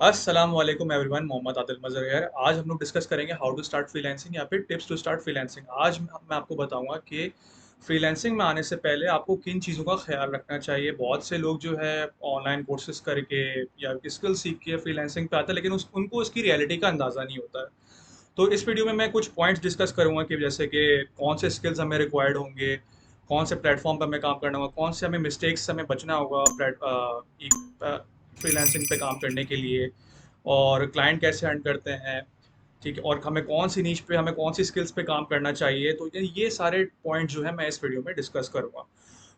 अस्सलाम वालेकुम एवरीवन, मोहम्मद आदिल मज़हर है। आज हम लोग डिस्कस करेंगे हाउ टू स्टार्ट फ्रीलांसिंग या फिर टिप्स टू स्टार्ट फ्रीलांसिंग। आज मैं आपको बताऊंगा कि फ्रीलांसिंग में आने से पहले आपको किन चीज़ों का ख्याल रखना चाहिए। बहुत से लोग जो है ऑनलाइन कोर्सेज करके या स्किल सीख के फ्रीलांसिंग पे आते हैं, लेकिन उनको उसकी रियलिटी का अंदाज़ा नहीं होता है। तो इस वीडियो में मैं कुछ पॉइंट्स डिस्कस करूंगा कि जैसे कि कौन से स्किल्स हमें रिक्वायर्ड होंगे, कौन से प्लेटफॉर्म पर हमें काम करना होगा, कौन से हमें मिस्टेक्स हमें बचना होगा फ्रीलांसिंग पे काम करने के लिए, और क्लाइंट कैसे अर्न करते हैं। ठीक है, और हमें कौन सी नीच पे, हमें कौन सी स्किल्स पे काम करना चाहिए। तो ये सारे पॉइंट जो है मैं इस वीडियो में डिस्कस करूंगा।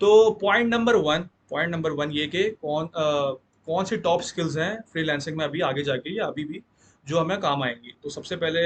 तो पॉइंट नंबर वन ये कि कौन सी टॉप स्किल्स हैं फ्रीलांसिंग में अभी आगे जाके या अभी भी जो हमें काम आएंगी। तो सबसे पहले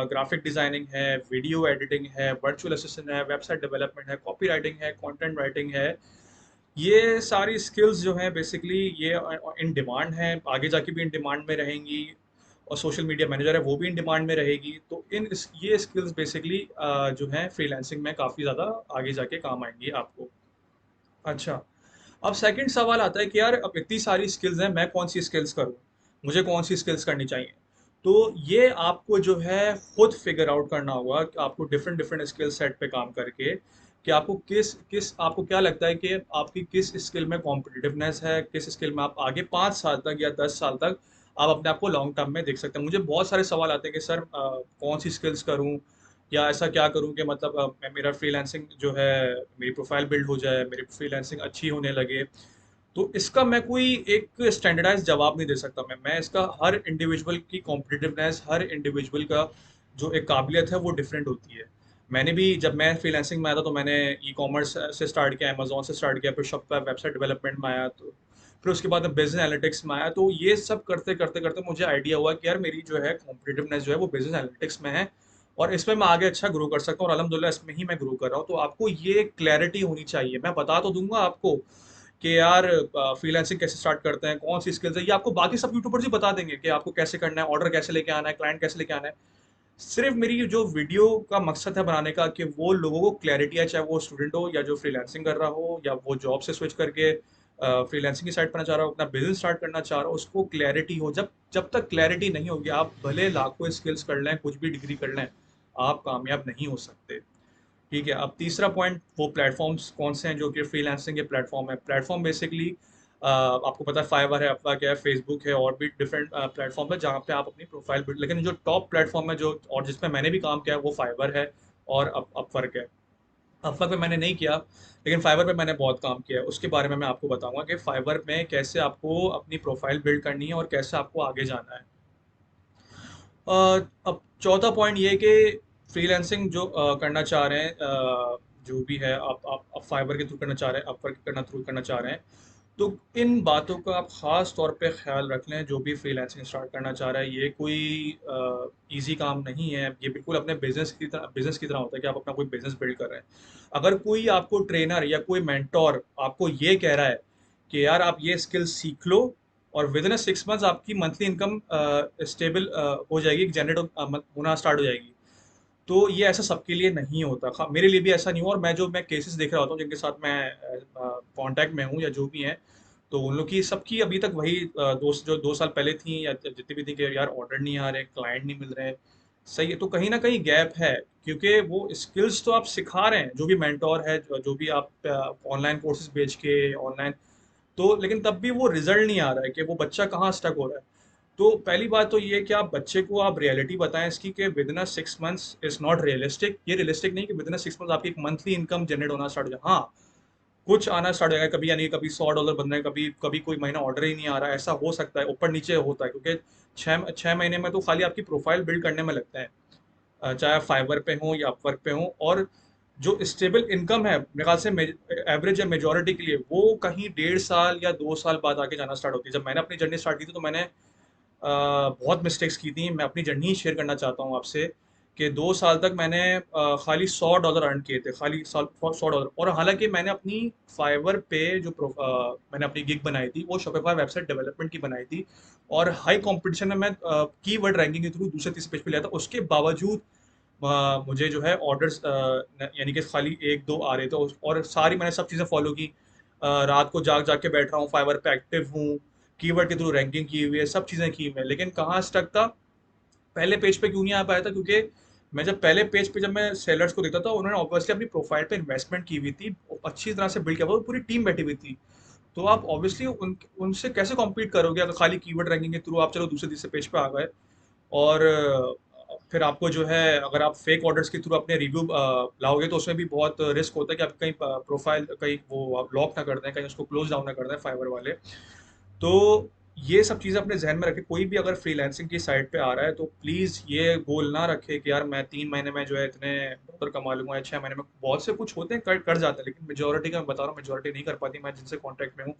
ग्राफिक डिजाइनिंग है, वीडियो एडिटिंग है, वर्चुअल असिस्टेंट है, वेबसाइट डेवलपमेंट है, कॉपी राइटिंग है, कंटेंट राइटिंग है। ये सारी स्किल्स जो हैं बेसिकली ये इन डिमांड हैं, आगे जाके भी इन डिमांड में रहेंगी। और सोशल मीडिया मैनेजर है वो भी इन डिमांड में रहेगी। तो ये स्किल्स बेसिकली जो हैं फ्रीलांसिंग में काफ़ी ज़्यादा आगे जाके काम आएंगी आपको। अच्छा, अब सेकंड सवाल आता है कि यार अब इतनी सारी स्किल्स हैं, मैं कौन सी स्किल्स करूँ, मुझे कौन सी स्किल्स करनी चाहिए। तो ये आपको जो है खुद फिगर आउट करना होगा कि आपको डिफरेंट डिफरेंट स्किल सेट पे काम करके कि आपको किस किस आपको क्या लगता है कि आपकी किस स्किल में कॉम्पिटिटिवनेस है, किस स्किल में आप आगे 5 साल तक या 10 साल तक आप अपने आप को लॉन्ग टर्म में देख सकते हैं। मुझे बहुत सारे सवाल आते हैं कि सर कौन सी स्किल्स करूँ, या ऐसा क्या करूँ कि मतलब मेरा फ्रीलांसिंग जो है, मेरी प्रोफाइल बिल्ड हो जाए, मेरी फ्रीलांसिंग अच्छी होने लगे। तो इसका मैं कोई एक स्टैंडर्डाइज जवाब नहीं दे सकता। मैं इसका हर इंडिविजुअल की कॉम्पिटिटिवनेस, हर इंडिविजुअल का जो एक काबिलियत है वो डिफरेंट होती है। मैंने भी जब मैं फ्रीलांसिंग में आया था तो मैंने ई कॉमर्स से स्टार्ट किया, अमेजोन से स्टार्ट किया, फिर शॉपिफाई वेबसाइट डेवलपमेंट में आया, तो फिर उसके बाद बिजनेस एनालिटिक्स में आया। तो ये सब करते करते करते मुझे आइडिया हुआ कि यार मेरी जो है कॉम्पिटिटिवनेस जो है वो बिजनेस एनालिटिक्स में है, और इसमें मैं आगे अच्छा ग्रो कर सकता हूँ, और अलहमदुलिल्लाह इसमें ही मैं ग्रो कर रहा हूँ। तो आपको ये क्लैरिटी होनी चाहिए। मैं बता तो दूंगा आपको कि यार फ्रीलांसिंग कैसे स्टार्ट करते हैं, कौन सी स्किल्स है, ये आपको बाकी सब यूट्यूबर्स ही बता देंगे कि आपको कैसे करना है, ऑर्डर कैसे लेके आना है, क्लाइंट कैसे लेके आना है। सिर्फ मेरी जो वीडियो का मकसद है बनाने का कि वो लोगों को क्लैरिटी है, चाहे वो स्टूडेंट हो या जो फ्रीलांसिंग कर रहा हो या वो जॉब से स्विच करके फ्रीलांसिंग की साइड पर चाह रहा हो, अपना बिजनेस स्टार्ट करना चाह रहा हो, उसको क्लैरिटी हो। जब जब तक क्लैरिटी नहीं होगी, आप भले लाखों स्किल्स कर लें, कुछ भी डिग्री कर लें, आप कामयाब नहीं हो सकते। ठीक है, अब तीसरा पॉइंट, वो प्लेटफॉर्म्स कौन से हैं जो कि फ्रीलांसिंग के प्लेटफॉर्म है। प्लेटफॉर्म बेसिकली आपको पता है फाइवर है, अपवर्क है, फेसबुक है, और भी डिफरेंट प्लेटफॉर्म है जहाँ पे आप अपनी प्रोफाइल बिल्ड। लेकिन जो टॉप प्लेटफॉर्म है जो और जिसमें मैंने भी काम किया है वो फाइवर है और अपवर्क है। अपवर्क पे मैंने नहीं किया, लेकिन फाइवर पे मैंने बहुत काम किया है। उसके बारे में मैं आपको बताऊंगा कि फाइवर में कैसे आपको अपनी प्रोफाइल बिल्ड करनी है और कैसे आपको आगे जाना है। अ, अब चौथा पॉइंट ये कि फ्रीलांसिंग जो करना चाह रहे हैं, जो भी है, आप फाइवर के थ्रू करना चाह रहे हैं, अपवर्क करना थ्रू करना चाह रहे हैं, तो इन बातों का आप ख़ास तौर पे ख्याल रख लें। जो भी फ्रीलांसिंग स्टार्ट करना चाह रहा है, ये कोई इजी काम नहीं है। ये बिल्कुल अपने बिजनेस की तरह होता है कि आप अपना कोई बिजनेस बिल्ड कर रहे हैं। अगर कोई आपको ट्रेनर या कोई मेंटोर आपको ये कह रहा है कि यार आप ये स्किल सीख लो और विद इन 6 मंथ्स आपकी मंथली इनकम स्टेबल हो जाएगी, जनरेट होना स्टार्ट हो जाएगी, तो ये ऐसा सबके लिए नहीं होता। मेरे लिए भी ऐसा नहीं हुआ, और मैं केसेस देख रहा होता हूँ जिनके साथ मैं कांटेक्ट में हूँ या जो भी हैं, तो उन लोग की सबकी अभी तक वही दोस्त जो 2 साल पहले थी या जितनी भी थी कि यार ऑर्डर नहीं आ रहे, क्लाइंट नहीं मिल रहे। सही है, तो कहीं ना कहीं गैप है, क्योंकि वो स्किल्स तो आप सिखा रहे हैं, जो भी मेंटोर है, जो भी आप ऑनलाइन कोर्सेज बेच के ऑनलाइन, तो लेकिन तब भी वो रिजल्ट नहीं आ रहा है कि वो बच्चा कहाँ स्टक हो रहा है। तो पहली बात तो ये कि आप बच्चे को आप रियलिटी बताएं इसकी कि with in 6 months is not realistic. ये रियलिस्टिक नहीं कि विद इन 6 मंथ्स आपकी एक मंथली इनकम जनरेट होना स्टार्ट हो जाए। हाँ, कुछ आना स्टार्ट हो जाएगा कभी, यानी कभी $100 बन रहे हैं, कभी कभी कोई महीना ऑर्डर ही नहीं आ रहा है, ऐसा हो सकता है, ऊपर नीचे होता है, क्योंकि छः महीने में तो खाली आपकी प्रोफाइल बिल्ड करने में लगता है, चाहे आप फाइवर पे हों या अपवर्क पे हों। और जो स्टेबल इनकम है मेरे ख्याल से एवरेज या मेजोरिटी के लिए वो कहीं 1.5 साल या 2 साल बाद आके जाना स्टार्ट होती है। जब मैंने अपनी जर्नी स्टार्ट की थी तो मैंने बहुत मिस्टेक्स की थी। मैं अपनी जर्नी शेयर करना चाहता हूँ आपसे कि 2 साल तक मैंने खाली $100 अर्न किए थे, खाली $100। और हालांकि मैंने अपनी फाइवर पे मैंने अपनी गिग बनाई थी वो शॉपिफाई वेबसाइट डेवलपमेंट की बनाई थी, और हाई कंपटीशन में मैं कीवर्ड रैंकिंग के थ्रू दूसरे तीसरे पेज पे लिया था। उसके बावजूद मुझे जो है ऑर्डर्स यानी कि खाली एक दो आ रहे थे, और सारी मैंने सब चीज़ें फॉलो की। रात को जाग जाग के बैठ रहा हूँ, फाइवर पे एक्टिव हूँ, कीवर्ड के थ्रू रैंकिंग की हुई है, सब चीज़ें की हुई है, लेकिन कहाँ स्टक था, पहले पेज पे क्यों नहीं आ पाया था, क्योंकि मैं जब पहले पेज पे जब मैं सेलर्स को देखता था, उन्होंने ऑब्वियसली अपनी प्रोफाइल पे इन्वेस्टमेंट की हुई थी, अच्छी तरह से बिल्ड किया हुआ, पूरी टीम बैठी हुई थी। तो आप ऑब्वियसली उनसे कैसे कॉम्पीट करोगे अगर खाली कीवर्ड रैंकिंग के थ्रू आप चलो दूसरे तीसरे पेज पे आ गए, और फिर आपको जो है अगर आप फेक ऑर्डर्स के थ्रू अपने रिव्यू लाओगे तो उसमें भी बहुत रिस्क होता है कि आप कहीं प्रोफाइल कहीं वो आप लॉक ना कर दें, कहीं उसको क्लोज डाउन ना कर दें फाइवर वाले। तो ये सब चीज़ें अपने जहन में रखें, कोई भी अगर फ्रीलांसिंग की साइट पे आ रहा है तो प्लीज़ ये गोल ना रखे कि यार मैं 3 महीने में जो है इतने डॉलर कमा लूंगा या 6 महीने में। बहुत से कुछ होते हैं कर जाते हैं, लेकिन मेजोरिटी का मैं बता रहा हूँ मेजोरिटी नहीं कर पाती। मैं जिनसे कॉन्टैक्ट में हूँ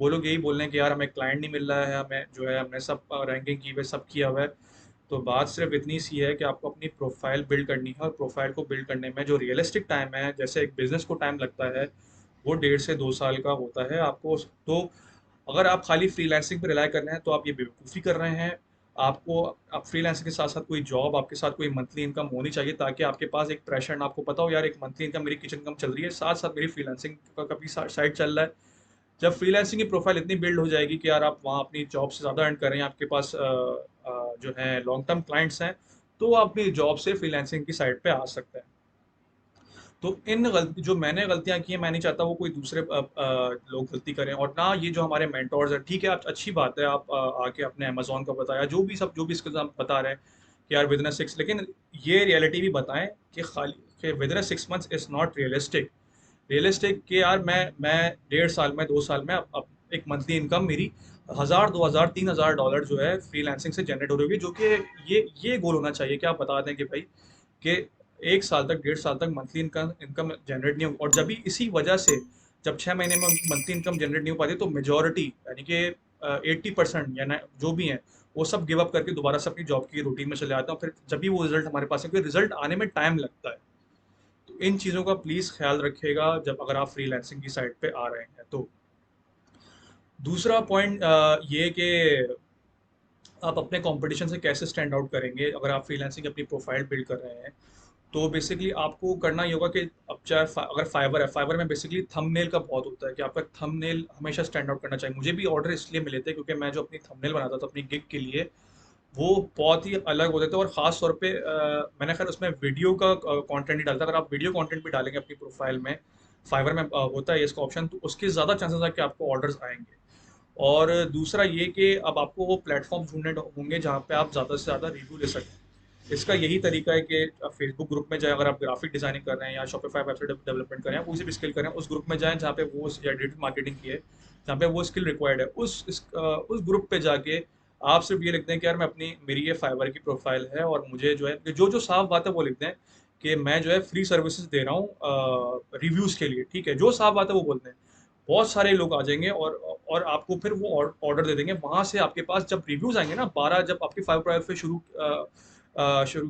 वो लोग यही बोल रहे हैं कि यार हमें क्लाइंट नहीं मिल रहा है, हमें जो है हमने सब रैंकिंग की हुई है, सब किया हुआ है। तो बात सिर्फ इतनी सी है कि आपको अपनी प्रोफाइल बिल्ड करनी है, और प्रोफाइल को बिल्ड करने में जो रियलिस्टिक टाइम है, जैसे एक बिजनेस को टाइम लगता है, वो 1.5 से 2 साल का होता है आपको। तो अगर आप खाली फ्रीलांसिंग पे रिलाय कर रहे हैं तो आप ये बेवकूफ़ी कर रहे हैं। आपको आप फ्रीलांसिंग के साथ साथ कोई जॉब, आपके साथ कोई मंथली इनकम होनी चाहिए, ताकि आपके पास एक प्रेशर ना, आपको पता हो यार एक मंथली इनकम मेरी किचन इनकम चल रही है, साथ साथ मेरी फ्रीलांसिंग का कभी साइड चल रहा है। जब फ्रीलांसिंग की प्रोफाइल इतनी बिल्ड हो जाएगी कि यार आप वहाँ अपनी जॉब से ज़्यादा अर्न कर रहे हैं, आपके पास जो है लॉन्ग टर्म क्लाइंट्स हैं, तो आप अपनी जॉब से फ्रीलांसिंग की साइड पे आ सकते हैं। तो इन गलती जो मैंने गलतियां की हैं, मैं नहीं चाहता वो कोई दूसरे लोग गलती करें, और ना ये जो हमारे मेंटोर्स हैं। ठीक है, आप अच्छी बात है, आप आके अपने अमेजोन का बताया, जो भी इसके आप बता रहे हैं कि यार विद इन 6, लेकिन ये रियलिटी भी बताएं कि खाली कि with in 6 months is not realistic. Realistic कि यार मैं 1.5 साल में 2 साल में एक मंथली इनकम मेरी 1,000, 2,000, 3,000 डॉलर जो है फ्रीलांसिंग से जनरेट हो रही होगी, जो कि ये गोल होना चाहिए कि आप बता दें कि भाई कि 1 साल तक 1.5 साल तक मंथली इनकम इनकम जनरेट नहीं होगी। और जब भी इसी वजह से जब 6 महीने में उनकी मंथली इनकम जनरेट नहीं हो पाती, तो मेजोरिटी यानी कि 80% या जो भी हैं, वो सब गिव अप करके दोबारा से अपनी जॉब की रूटीन में चले जाते हैं। फिर जब भी वो रिजल्ट हमारे पास है, क्योंकि रिजल्ट आने में टाइम लगता है। तो इन चीज़ों का प्लीज़ ख्याल रखिएगा जब अगर आप फ्रीलांसिंग की साइट पे आ रहे हैं तो। दूसरा पॉइंट ये कि आप अपने कंपटीशन से कैसे स्टैंड आउट करेंगे अगर आप फ्रीलांसिंग अपनी प्रोफाइल बिल्ड कर रहे हैं। तो बेसिकली आपको करना ये होगा कि अब चाहे अगर फाइवर है, फाइवर में बेसिकली थंबनेल का बहुत होता है कि आपका थंबनेल हमेशा स्टैंड आउट करना चाहिए। मुझे भी ऑर्डर इसलिए मिले थे क्योंकि मैं जो अपनी थंबनेल बनाता था अपनी गिग के लिए, वो बहुत ही अलग होते थे, और ख़ास तौर पे मैंने खैर उसमें वीडियो का कंटेंट नहीं डालता। अगर आप वीडियो कंटेंट भी डालेंगे अपनी प्रोफाइल में, फाइवर में होता है इसका ऑप्शन, तो उसके ज़्यादा चांसेस है कि आपको ऑर्डर्स आएंगे। और दूसरा ये कि अब आपको वो प्लेटफॉर्म ढूंढने होंगे जहाँ पे आप ज़्यादा से ज़्यादा रिव्यू ले सकें। इसका यही तरीका है कि फेसबुक ग्रुप में जाएं, अगर आप ग्राफिक डिजाइनिंग कर रहे हैं या शॉपिफाई वेबसाइट डेवलपमेंट कर रहे हैं, कोई सी भी स्किल करें, उस ग्रुप में जाएं जहाँ पे वो, या डिजिटल मार्केटिंग की है जहाँ पे वो स्किल रिक्वायर्ड है, उस ग्रुप पे जाके आप सिर्फ ये लिख दें कि यार मैं अपनी मेरी ये फाइवर की प्रोफाइल है, और मुझे जो है जो जो साफ बात है वो लिख दें कि मैं जो है फ्री सर्विसेज दे रहा हूँ रिव्यूज़ के लिए। ठीक है, जो साफ बात है वो बोलते हैं, बहुत सारे लोग आ जाएंगे और आपको फिर वो ऑर्डर दे देंगे। वहां से आपके पास जब रिव्यूज आएंगे ना, 12, जब आपकी फाइव प्राइव पे शुरू किया,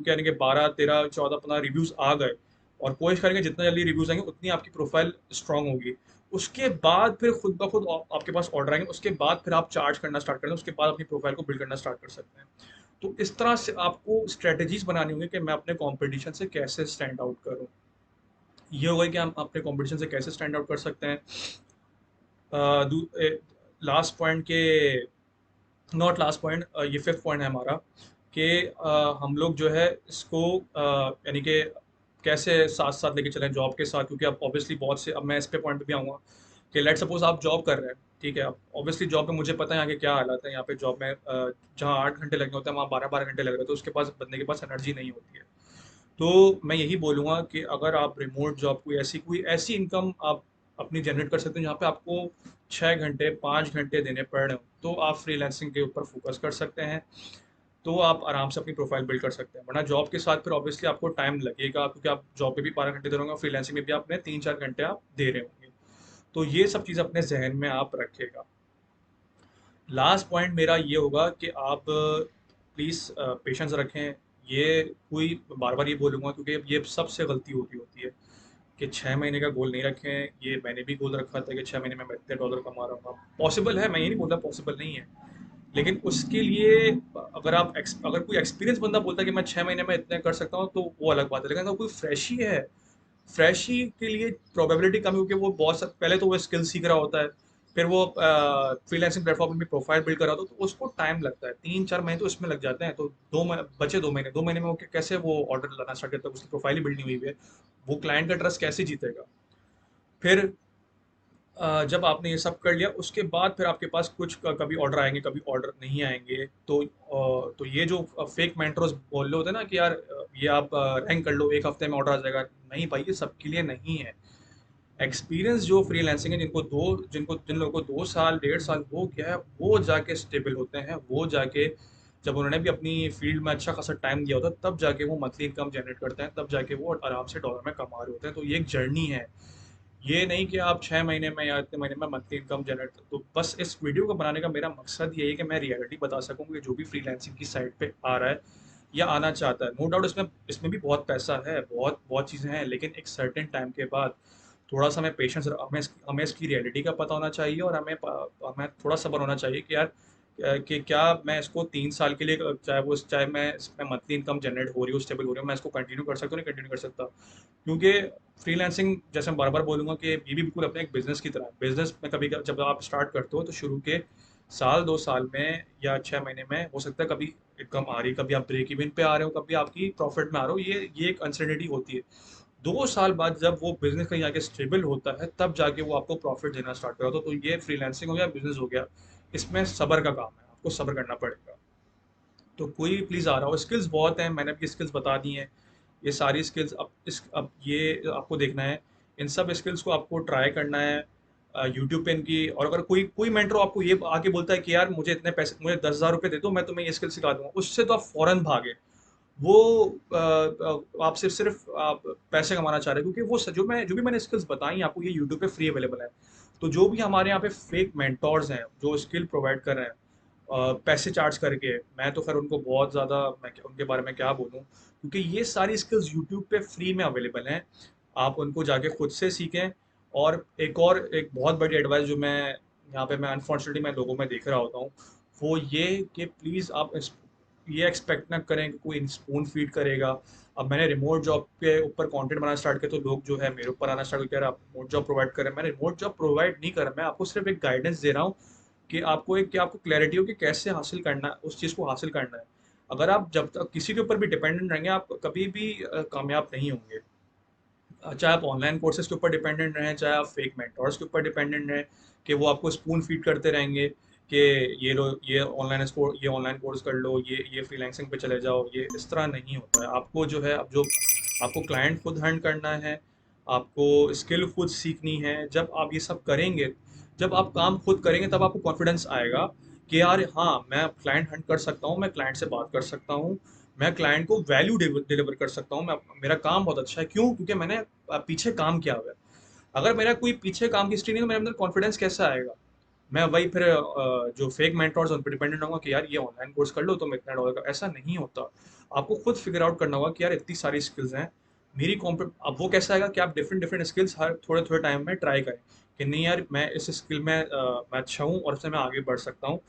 यानी कि 12, 13, 14, 15 रिव्यूज आ गए, और कोशिश करेंगे जितना जल्दी रिव्यूज आएंगे उतनी आपकी प्रोफाइल स्ट्रांग होगी। उसके बाद फिर खुद ब खुद आपके पास ऑर्डर आएंगे, उसके बाद फिर आप चार्ज करना स्टार्ट करें, उसके बाद अपनी प्रोफाइल को बिल्ड करना स्टार्ट कर सकते हैं। तो इस तरह से आपको स्ट्रेटेजीज बनानी होंगी कि मैं अपने कंपटीशन से कैसे स्टैंड आउट करूं। ये होगा कि हम अपने कंपटीशन से कैसे स्टैंड आउट कर सकते हैं। लास्ट पॉइंट के, नॉट लास्ट पॉइंट, ये फिफ्थ पॉइंट है हमारा कि हम लोग जो है इसको यानी कि कैसे साथ साथ लेके चलें जॉब के साथ, क्योंकि अब ऑब्वियसली बहुत से, अब मैं इस पे पॉइंट पे भी आऊँगा कि लेट सपोज आप जॉब कर रहे हैं। ठीक है, अब ऑब्वियसली जॉब में मुझे पता है यहाँ के क्या हालात है। यहाँ पे जॉब में जहाँ 8 घंटे लगने होते हैं वहाँ 12 12 घंटे लग रहे हैं, तो उसके पास बंदे के पास एनर्जी नहीं होती है। तो मैं यही बोलूँगा कि अगर आप रिमोट जॉब कोई ऐसी इनकम आप अपनी जनरेट कर सकते हैं जहाँ पे आपको 6 घंटे 5 घंटे देने पड़ रहे हो, तो आप फ्रीलांसिंग के ऊपर फोकस कर सकते हैं। तो आप आराम से अपनी प्रोफाइल बिल्ड कर सकते हैं। वरना जॉब के साथ फिर ऑब्वियसली आपको टाइम लगेगा, क्योंकि आप जॉब पे भी 12 घंटे दे रहे होंगे, फ्रीलांसिंग में भी आपने 3 4 घंटे आप दे रहे होंगे। तो ये सब चीज़ अपने जहन में आप रखेगा। लास्ट पॉइंट मेरा ये होगा कि आप प्लीज़ पेशेंस रखें। ये कोई बार बार ये बोलूँगा क्योंकि ये सबसे गलती होती होती है कि 6 महीने का गोल नहीं रखें। ये मैंने भी गोल रखा था कि 6 महीने में मैं इतने डॉलर कमा रहा हूँ। पॉसिबल है, मैं ये नहीं बोल रहा पॉसिबल नहीं है, लेकिन उसके लिए अगर कोई एक्सपीरियंस बंदा बोलता है कि मैं 6 महीने में इतने कर सकता हूँ, तो वो अलग बात है। लेकिन अगर कोई फ्रेश ही है, फ्रेश ही के लिए प्रोबेबिलिटी कम है, क्योंकि वो बहुत पहले तो वो स्किल सीख रहा होता है, फिर वो फ्रीलांसिंग प्लेटफॉर्म में प्रोफाइल बिल्ड करा दो, तो उसको टाइम लगता है, 3-4 महीने तो इसमें लग जाते हैं। तो बचे 2 महीने, 2 महीने में वो कैसे वो ऑर्डर लाना स्टार्ट करता है, उसकी प्रोफाइल ही बिल्ड नहीं हुई है, वो क्लाइंट का ट्रस्ट कैसे जीतेगा। फिर जब आपने ये सब कर लिया, उसके बाद फिर आपके पास कुछ कभी ऑर्डर आएंगे, कभी ऑर्डर नहीं आएंगे। तो ये जो फेक मेंटर्स बोल रहे होते हैं ना कि यार ये आप रैंक कर लो, 1 हफ्ते में ऑर्डर आ जाएगा, नहीं भाई, ये सबके लिए नहीं है। एक्सपीरियंस जो फ्रीलांसिंग है, जिन लोगों को 2 साल 1.5 साल हो गया है, वो जाके स्टेबल होते हैं, वो जाके जब उन्होंने भी अपनी फील्ड में अच्छा खासा टाइम दिया होता है, तब जाके वो मंथली इनकम जनरेट करते हैं, तब जाके वो आराम से डॉलर में कमा रहे होते हैं। तो ये एक जर्नी है, ये नहीं कि आप 6 महीने में या इतने महीने में मंथली इनकम जनरेट। तो बस इस वीडियो को बनाने का मेरा मकसद ये है कि मैं रियलिटी बता सकूं कि जो भी फ्रीलांसिंग की साइड पे आ रहा है या आना चाहता है, नो डाउट इसमें इसमें भी बहुत पैसा है, बहुत बहुत चीज़ें हैं, लेकिन एक सर्टेन टाइम के बाद थोड़ा सा हमें पेशेंस, हमें इसकी रियलिटी का पता होना चाहिए, और हमें थोड़ा सब्र होना चाहिए कि यार कि क्या मैं इसको 3 साल के लिए, चाहे मैं इसमें मंथली इनकम जनरेट हो रही हो, स्टेबल हो रही हो, मैं इसको कंटिन्यू कर सकता हूँ, नहीं कंटिन्यू कर सकता। क्योंकि फ्रीलांसिंग, जैसे मैं बार बार बोलूँगा कि ये भी बिल्कुल अपने एक बिजनेस की तरह है। बिजनेस में कभी जब आप स्टार्ट करते हो, तो शुरू के साल 2 साल में या 6 महीने में हो सकता है कभी इनकम आ रही, कभी आप ब्रेक इवन पे आ रहे हो, कभी आपकी प्रॉफिट में आ रहे हो, ये एक अनसर्टेनिटी होती है। 2 साल बाद जब वो बिजनेस कहीं जाके स्टेबल होता है, तब जाके वो आपको प्रॉफिट देना स्टार्ट करता है। तो ये फ्रीलांसिंग हो गया, बिजनेस हो गया, इसमें सब्र का काम है, आपको सब्र करना पड़ेगा। तो कोई प्लीज़ आ रहा हो, स्किल्स बहुत हैं, मैंने अपनी स्किल्स बता दी हैं। ये सारी स्किल्स अब ये आपको देखना है, इन सब स्किल्स को आपको ट्राई करना है यूट्यूब पे इनकी। और अगर कोई कोई मेंटर आपको ये आके बोलता है कि यार मुझे इतने पैसे, मुझे 10,000 रुपये दे दो, मैं तुम्हें ये स्किल सिखा दूंगा, उससे तो आप फौरन भागे। वो आपसे सिर्फ आप पैसे कमाना चाह रहे हैं, क्योंकि वो जो भी मैंने स्किल्स बताई आपको, ये यूट्यूब पे फ्री अवेलेबल है। तो जो भी हमारे यहाँ पे फेक मेंटोर्स हैं जो स्किल प्रोवाइड कर रहे हैं पैसे चार्ज करके, मैं तो खैर उनको बहुत ज़्यादा, उनके बारे में क्या बोलूँ, क्योंकि ये सारी स्किल्स यूट्यूब पे फ्री में अवेलेबल हैं। आप उनको जाके खुद से सीखें। और एक बहुत बड़ी एडवाइस जो मैं यहाँ पे, मैं अनफॉर्चुनेटली मैं लोगों में देख रहा होता हूँ, वो ये कि प्लीज़ आप ये एक्सपेक्ट ना करें कि कोई स्पून फीड करेगा। अब मैंने रिमोट जॉब के ऊपर कंटेंट बनाना स्टार्ट किया, तो लोग जो है मेरे ऊपर आना स्टार्ट हो गया, आप रिमोट जॉब प्रोवाइड करें। मैंने रिमोट जॉब प्रोवाइड नहीं करा, मैं आपको सिर्फ एक गाइडेंस दे रहा हूँ कि आपको क्लैरिटी हो कि कैसे हासिल करना है, उस चीज़ को हासिल करना है। अगर आप जब तक किसी के ऊपर भी डिपेंडेंट रहेंगे, आप कभी भी कामयाब नहीं होंगे। चाहे आप ऑनलाइन कोर्सेज के ऊपर डिपेंडेंट रहें, चाहे आप फेक मेंटोर्स के ऊपर डिपेंडेंट रहें कि वो आपको स्पून फीड करते रहेंगे कि ये लो, ये ऑनलाइन कोर्स कर लो, ये फ्रीलांसिंग पे चले जाओ, ये इस तरह नहीं होता है। आपको जो है, अब जो आपको क्लाइंट खुद हंट करना है, आपको स्किल खुद सीखनी है। जब आप ये सब करेंगे, जब आप काम खुद करेंगे, तब आपको कॉन्फिडेंस आएगा कि यार हाँ, मैं क्लाइंट हंट कर सकता हूँ, मैं क्लाइंट से बात कर सकता हूँ, मैं क्लाइंट को वैल्यू डिलीवर कर सकता हूँ, मैं मेरा काम बहुत अच्छा है। क्यों? क्योंकि मैंने पीछे काम किया हुआ है। अगर मेरा कोई पीछे काम की हिस्ट्री नहीं, तो मेरे अंदर कॉन्फिडेंस कैसे आएगा? मैं वही फिर जो फेक मेंटोर्स उन पर डिपेंडेंट होगा कि यार ये ऑनलाइन कोर्स कर लो तुम इतना डॉलर का, ऐसा नहीं होता। आपको खुद फिगर आउट करना होगा कि यार इतनी सारी स्किल्स हैं, मेरी कॉम्पिट अब वो कैसा आएगा कि आप डिफरेंट डिफरेंट स्किल्स हर थोड़े थोड़े टाइम में ट्राई करें कि नहीं यार, मैं इस स्किल में मैं अच्छा हूँ और इससे मैं आगे बढ़ सकता हूँ।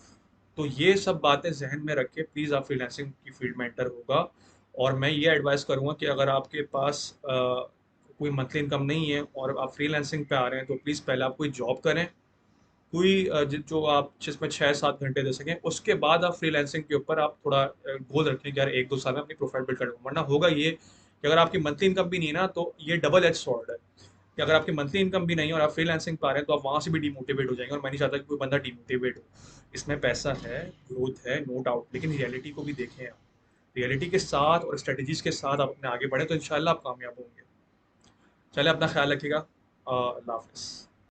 तो ये सब बातें ज़हन में रख के प्लीज़ आप फ्रीलांसिंग की फील्ड में एंटर होगा। और मैं ये एडवाइस करूँगा कि अगर आपके पास कोई मंथली इनकम नहीं है और आप फ्रीलांसिंग पे आ रहे हैं, तो प्लीज़ पहले आप कोई जॉब करें, कोई जो आप जिसमें 6-7 घंटे दे सकें। उसके बाद आप फ्रीलांसिंग के ऊपर आप थोड़ा गोल रखें कि यार 1-2 साल में अपनी प्रोफाइल बिल्ड कर लूँगा। वरना होगा ये कि अगर आपकी मंथली इनकम भी नहीं है ना, तो ये डबल एज सॉर्ड है कि अगर आपकी मंथली इनकम भी नहीं है और आप फ्रीलांसिंग पे आ रहे हैं, तो आप वहाँ से भी डिमोटिवेट हो जाएंगे, और मैं नहीं चाहता कि कोई बंदा डिमोटिवेट हो। इसमें पैसा है, ग्रोथ है, नो डाउट, लेकिन रियलिटी को भी देखें आप। रियलिटी के साथ और स्ट्रेटजीज के साथ आप अपने आगे बढ़े, तो इंशाल्लाह आप कामयाब होंगे। चले, अपना ख्याल रखिएगा। अल्लाह हाफिज़।